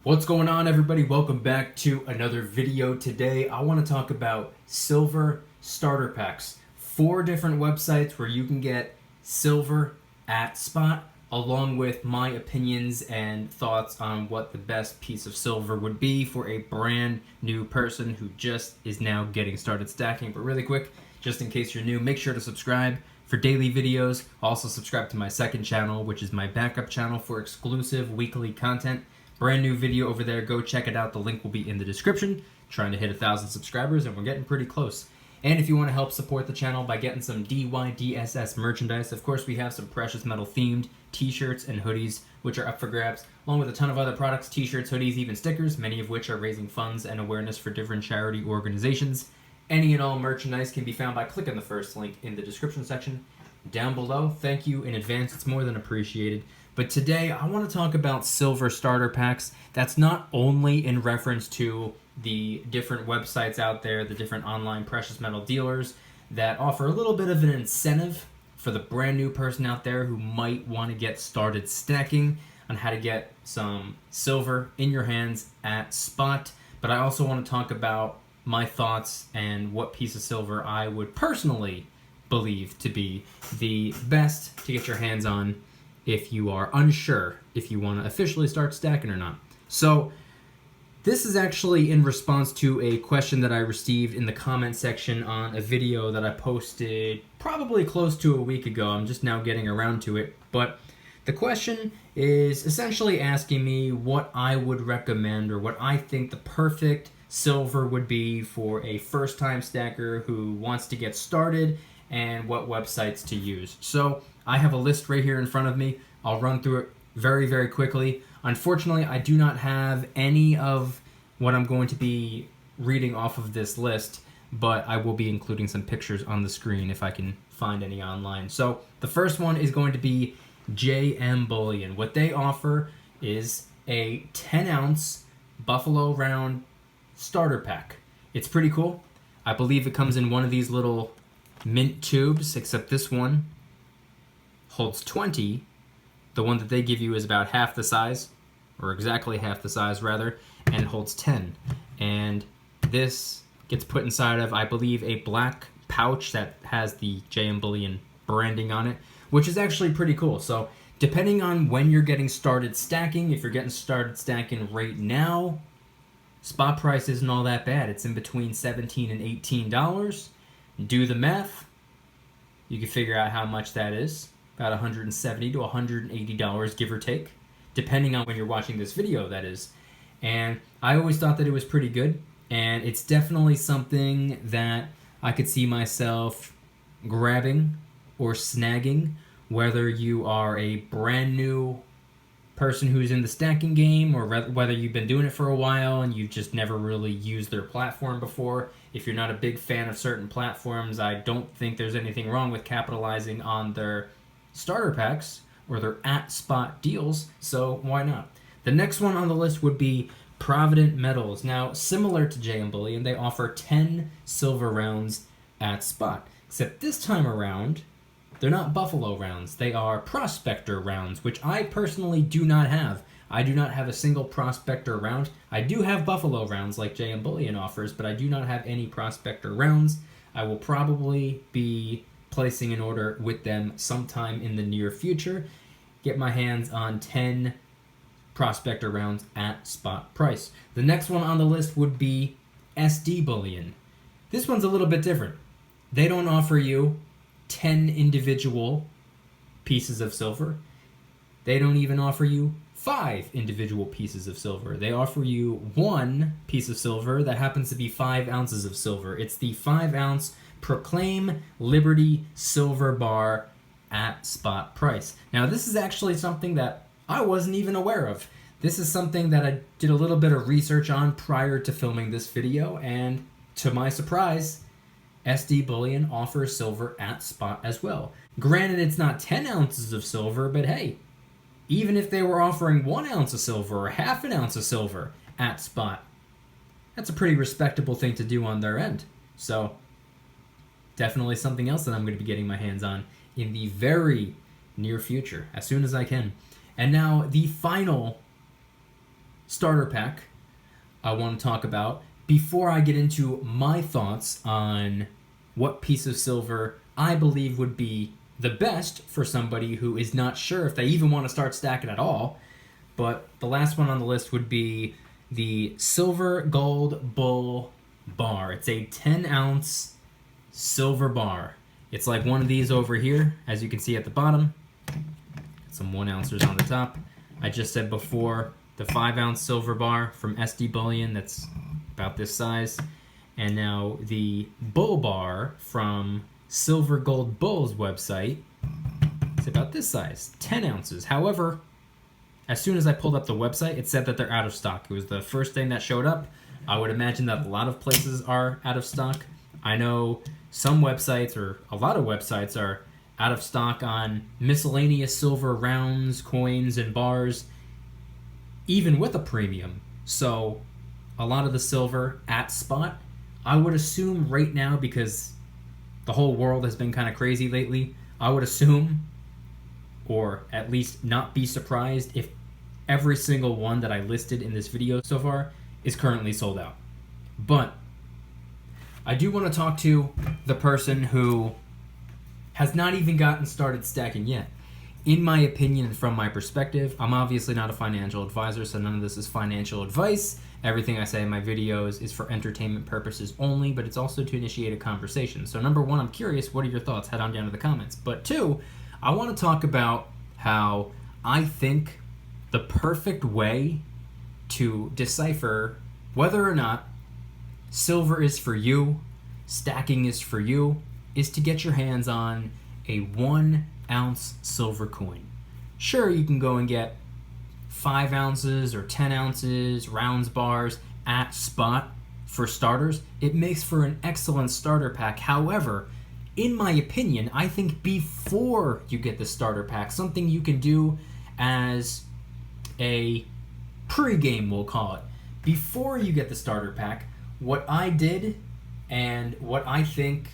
What's going on, everybody? Welcome back to another video. Today I want to talk about silver starter packs. 4 different websites where you can get silver at spot, along with my opinions and thoughts on what the best piece of silver would be for a brand new person who just is now getting started stacking. But really quick, just in case you're new, make sure to subscribe for daily videos. Also subscribe to my second channel, which is my backup channel for exclusive weekly content. Brand new video over there, go check it out. The link will be in the description. Trying to hit 1,000 subscribers and we're getting pretty close. And if you want to help support the channel by getting some DYDSS merchandise, of course we have some precious metal themed t-shirts and hoodies which are up for grabs, along with a ton of other products, t-shirts, hoodies, even stickers, many of which are raising funds and awareness for different charity organizations. Any and all merchandise can be found by clicking the first link in the description section down below. Thank you in advance, it's more than appreciated. But today I want to talk about silver starter packs. That's not only in reference to the different websites out there, the different online precious metal dealers that offer a little bit of an incentive for the brand new person out there who might want to get started stacking on how to get some silver in your hands at spot. But I also want to talk about my thoughts and what piece of silver I would personally believe to be the best to get your hands on if you are unsure if you want to officially start stacking or not. So this is actually in response to a question that I received in the comment section on a video that I posted probably close to a week ago. I'm just now getting around to it. But the question is essentially asking me what I would recommend or what I think the perfect silver would be for a first-time stacker who wants to get started and what websites to use. So I have a list right here in front of me. I'll run through it very, very quickly. Unfortunately, I do not have any of what I'm going to be reading off of this list, but I will be including some pictures on the screen if I can find any online. So the first one is going to be JM Bullion. What they offer is a 10-ounce Buffalo Round starter pack. It's pretty cool. I believe it comes in one of these little mint tubes, except this one holds 20. The one that they give you is about half the size, or exactly half the size rather, and it holds 10. And this gets put inside of, I believe, a black pouch that has the JM Bullion branding on it, which is actually pretty cool. So depending on when you're getting started stacking, if you're getting started stacking right now, spot price isn't all that bad. It's in between $17 and $18. Do the math. You can figure out how much that is. About $170 to $180, give or take, depending on when you're watching this video, that is. And I always thought that it was pretty good, and it's definitely something that I could see myself grabbing or snagging, whether you are a brand new person who's in the stacking game or whether you've been doing it for a while and you've just never really used their platform before. If you're not a big fan of certain platforms, I don't think there's anything wrong with capitalizing on their starter packs or their at spot deals, so why not? The next one on the list would be Provident Metals. Now, similar to JM Bullion, they offer 10 silver rounds at spot, except this time around they're not Buffalo rounds, they are Prospector rounds, which I personally do not have. I do not have a single Prospector round. I do have Buffalo rounds like JM Bullion offers, but I do not have any Prospector rounds. I will probably be placing an order with them sometime in the near future. Get my hands on 10 Prospector rounds at spot price. The next one on the list would be SD Bullion. This one's a little bit different. They don't offer you 10 individual pieces of silver. They don't even offer you 5 individual pieces of silver. They offer you 1 piece of silver that happens to be 5 ounces of silver. It's the 5-ounce Proclaim Liberty Silver Bar at spot price. Now, this is actually something that I wasn't even aware of. This is something that I did a little bit of research on prior to filming this video, and to my surprise, SD Bullion offers silver at spot as well. Granted, it's not 10 ounces of silver, but hey, even if they were offering 1 ounce of silver or half an ounce of silver at spot, that's a pretty respectable thing to do on their end. So definitely something else that I'm going to be getting my hands on in the very near future, as soon as I can. And now the final starter pack I want to talk about before I get into my thoughts on what piece of silver I believe would be the best for somebody who is not sure if they even want to start stacking at all. But the last one on the list would be the Silver Gold Bull bar. It's a 10-ounce silver bar. It's like one of these over here, as you can see at the bottom. Some 1-ouncers on the top. I just said before, the 5-ounce silver bar from SD Bullion, that's about this size. And now the bull bar from Silver Gold Bull's website, it's about this size, 10 ounces. However, as soon as I pulled up the website, it said that they're out of stock. It was the first thing that showed up. I would imagine that a lot of places are out of stock. I know some websites, or a lot of websites, are out of stock on miscellaneous silver rounds, coins, and bars, even with a premium. So a lot of the silver at spot, I would assume right now, because the whole world has been kind of crazy lately, I would assume, or at least not be surprised, if every single one that I listed in this video so far is currently sold out. But I do want to talk to the person who has not even gotten started stacking yet. In my opinion and from my perspective, I'm obviously not a financial advisor, so none of this is financial advice. Everything I say in my videos is for entertainment purposes only, but it's also to initiate a conversation. So number one, I'm curious, what are your thoughts? Head on down to the comments. But two, I want to talk about how I think the perfect way to decipher whether or not silver is for you, stacking is for you, is to get your hands on a 1-ounce silver coin. Sure, you can go and get 5 ounces or 10 ounces, rounds, bars at spot for starters. It makes for an excellent starter pack. However, in my opinion, I think before you get the starter pack, something you can do as a pre-game, we'll call it, before you get the starter pack, what I did and what I think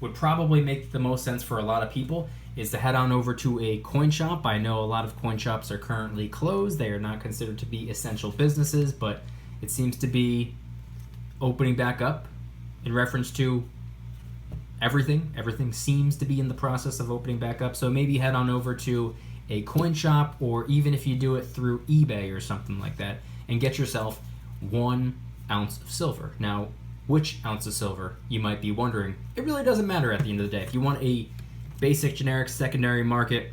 would probably make the most sense for a lot of people is to head on over to a coin shop. I know a lot of coin shops are currently closed. They are not considered to be essential businesses, but it seems to be opening back up in reference to everything. Everything seems to be in the process of opening back up. So maybe head on over to a coin shop, or even if you do it through eBay or something like that, and get yourself 1 ounce of silver. Now, which ounce of silver, you might be wondering. It really doesn't matter at the end of the day. If you want a basic generic secondary market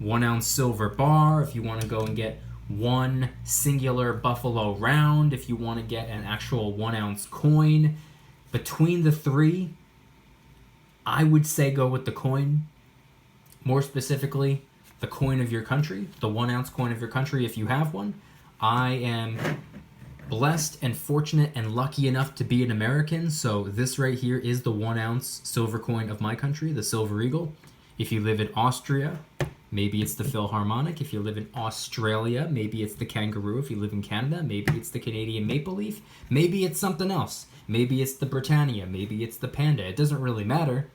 1-ounce silver bar, if you want to go and get one singular buffalo round, if you want to get an actual 1-ounce coin, between the three, I would say go with the coin. More specifically, the coin of your country, the 1-ounce coin of your country if you have one. I am blessed and fortunate and lucky enough to be an American, so this right here is the 1-ounce silver coin of my country, the Silver Eagle. If you live in Austria, maybe it's the Philharmonic. If you live in Australia, maybe it's the Kangaroo. If you live in Canada, maybe it's the Canadian Maple Leaf. Maybe it's something else. Maybe it's the Britannia. Maybe it's the Panda. It doesn't really matter.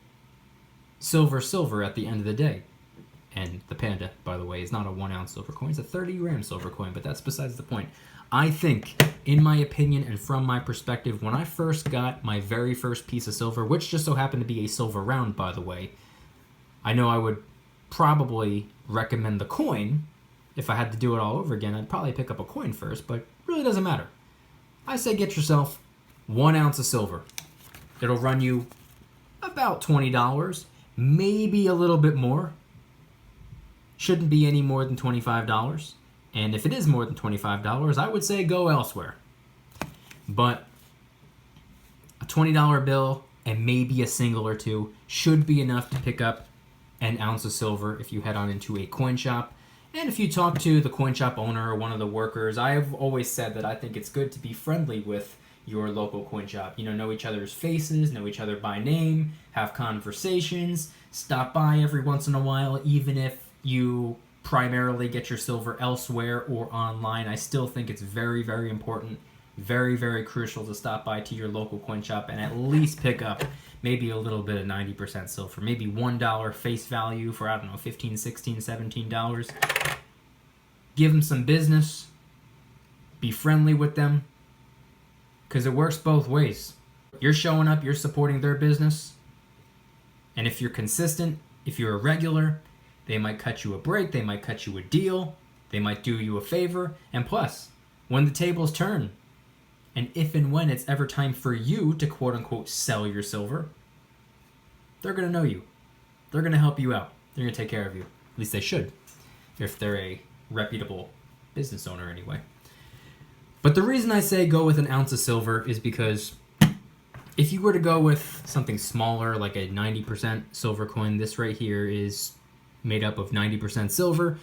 Silver at the end of the day. And the Panda, by the way, is not a 1-ounce silver coin. It's a 30-gram silver coin, but that's besides the point. I think, in my opinion and from my perspective, when I first got my very first piece of silver, which just so happened to be a silver round, by the way, I know I would probably recommend the coin. If I had to do it all over again, I'd probably pick up a coin first, but it really doesn't matter. I say get yourself 1 ounce of silver. It'll run you about $20, maybe a little bit more. Shouldn't be any more than $25. And if it is more than $25, I would say go elsewhere. But a $20 bill and maybe a single or two should be enough to pick up an ounce of silver if you head on into a coin shop. And if you talk to the coin shop owner or one of the workers, I've always said that I think it's good to be friendly with your local coin shop. You know each other's faces, know each other by name, have conversations, stop by every once in a while, even if you primarily get your silver elsewhere or online. I still think it's very, very important, very, very crucial to stop by to your local coin shop and at least pick up maybe a little bit of 90% silver, maybe $1 face value for, I don't know, $15, $16, $17. Give them some business. Be friendly with them, because it works both ways. You're showing up, you're supporting their business, and if you're consistent, if you're a regular, they might cut you a break, they might cut you a deal, they might do you a favor, and plus, when the tables turn, and if and when it's ever time for you to quote-unquote sell your silver, they're going to know you. They're going to help you out. They're going to take care of you. At least they should, if they're a reputable business owner anyway. But the reason I say go with an ounce of silver is because if you were to go with something smaller, like a 90% silver coin, this right here is made up of 90% silver,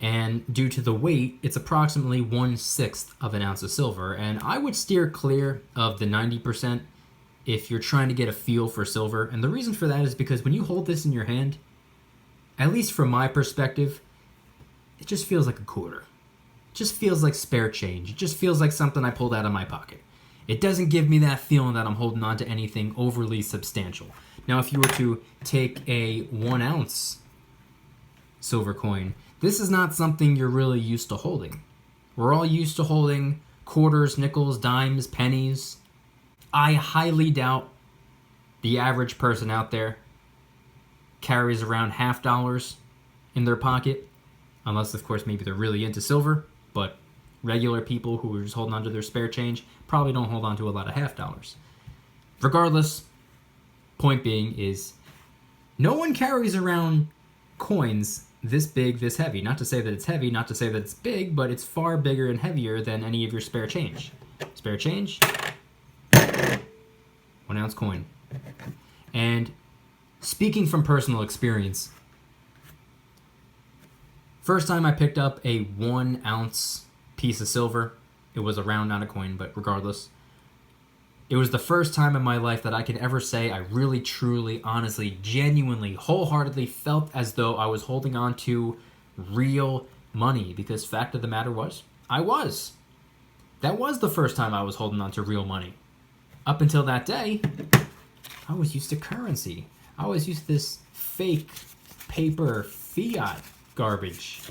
and due to the weight, it's approximately 1/6 of an ounce of silver. And I would steer clear of the 90% if you're trying to get a feel for silver. And the reason for that is because when you hold this in your hand, at least from my perspective, it just feels like a quarter. It just feels like spare change. It just feels like something I pulled out of my pocket. It doesn't give me that feeling that I'm holding on to anything overly substantial. Now, if you were to take a 1 ounce silver coin, this is not something you're really used to holding. We're all used to holding quarters, nickels, dimes, pennies. I highly doubt the average person out there carries around $50 in their pocket, unless, of course, maybe they're really into silver. But regular people who are just holding on to their spare change probably don't hold on to a lot of $50. Regardless, point being is no one carries around coins this big, this heavy. Not to say that it's heavy, not to say that it's big, but it's far bigger and heavier than any of your spare change. Spare change, 1 ounce coin. And speaking from personal experience, first time I picked up a 1 ounce piece of silver, it was a round, not a coin, but regardless, it was the first time in my life that I could ever say I really, truly, honestly, genuinely, wholeheartedly felt as though I was holding on to real money. Because fact of the matter was, I was. That was the first time I was holding on to real money. Up until that day, I was used to currency. I was used to this fake paper fiat garbage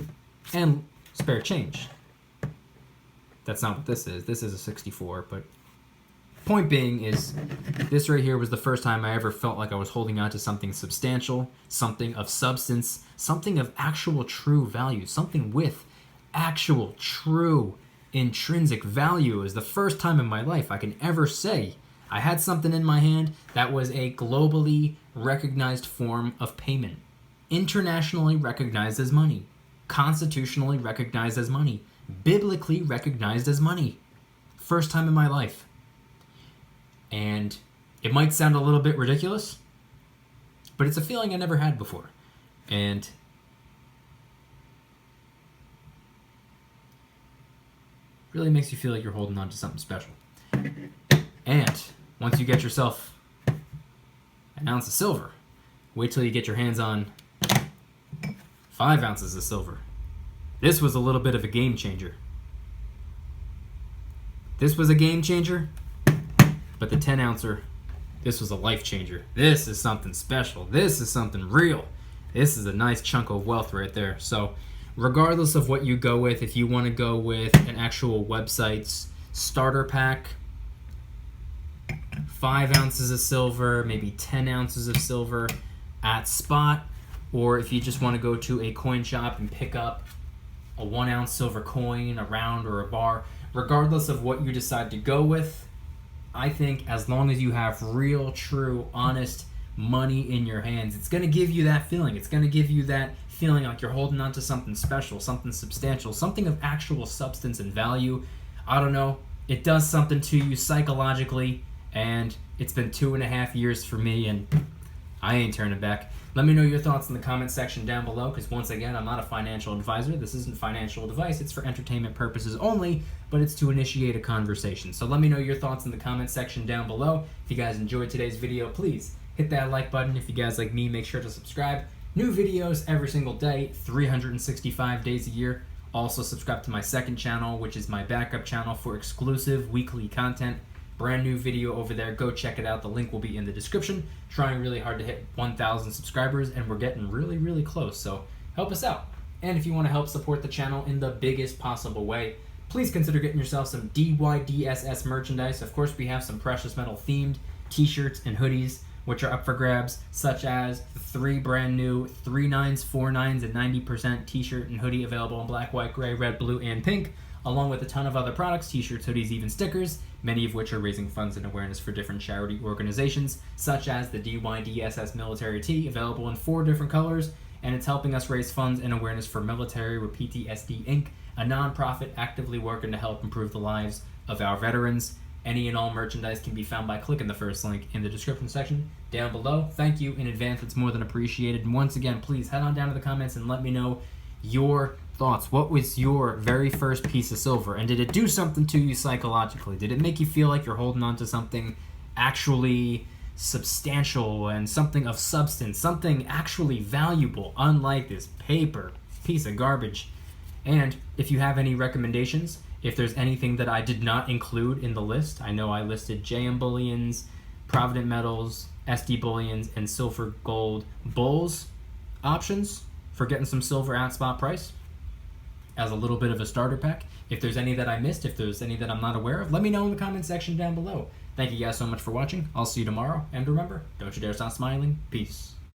and spare change. That's not what this is. This is a 64, but point being is this right here was the first time I ever felt like I was holding on to something substantial, something of substance, something of actual true value, something with actual true intrinsic value. Is the first time in my life I can ever say I had something in my hand that was a globally recognized form of payment, internationally recognized as money, constitutionally recognized as money, biblically recognized as money. First time in my life. And it might sound a little bit ridiculous, but it's a feeling I never had before. And really makes you feel like you're holding on to something special. And once you get yourself an ounce of silver, wait till you get your hands on 5 ounces of silver. This was a little bit of a game changer. This was a game changer, but the 10 ouncer, this was a life changer. This is something special. This is something real. This is a nice chunk of wealth right there. So regardless of what you go with, if you want to go with an actual website's starter pack, 5 ounces of silver, maybe 10 ounces of silver at spot, or if you just want to go to a coin shop and pick up a 1 ounce silver coin, a round or a bar, regardless of what you decide to go with, I think as long as you have real, true, honest money in your hands, it's going to give you that feeling. It's going to give you that feeling like you're holding on to something special, something substantial, something of actual substance and value. I don't know. It does something to you psychologically, and it's been 2.5 years for me, and I ain't turning back. Let me know your thoughts in the comment section down below, because once again, I'm not a financial advisor. This isn't financial advice. It's for entertainment purposes only, but it's to initiate a conversation. So let me know your thoughts in the comment section down below. If you guys enjoyed today's video, please hit that like button. If you guys like me, make sure to subscribe. New videos every single day, 365 days a year. Also subscribe to my second channel, which is my backup channel for exclusive weekly content. Brand new video over there. Go check it out. The link will be in the description. Trying really hard to hit 1,000 subscribers, and we're getting really, really close. So help us out. And if you want to help support the channel in the biggest possible way, please consider getting yourself some DYDSS merchandise. Of course, we have some precious metal themed t-shirts and hoodies, which are up for grabs, such as the 3 brand new 3 9s, 4 9s, and 90% t-shirt and hoodie available in black, white, gray, red, blue, and pink, along with a ton of other products, t-shirts, hoodies, even stickers, many of which are raising funds and awareness for different charity organizations, such as the DYDSS military tee, available in 4 different colors, and it's helping us raise funds and awareness for Military with PTSD Inc., a nonprofit actively working to help improve the lives of our veterans. Any and all merchandise can be found by clicking the first link in the description section down below. Thank you in advance, it's more than appreciated. And once again, please head on down to the comments and let me know your thoughts. What was your very first piece of silver, and did it do something to you psychologically? Did it make you feel like you're holding on to something actually substantial and something of substance, something actually valuable, unlike this paper piece of garbage? And if you have any recommendations, if there's anything that I did not include in the list, I know I listed JM Bullions, Provident Metals, SD Bullions, and Silver Gold Bulls options for getting some silver at spot price as a little bit of a starter pack. If there's any that I missed, if there's any that I'm not aware of, let me know in the comment section down below. Thank you guys so much for watching. I'll see you tomorrow, and remember, don't you dare stop smiling. Peace.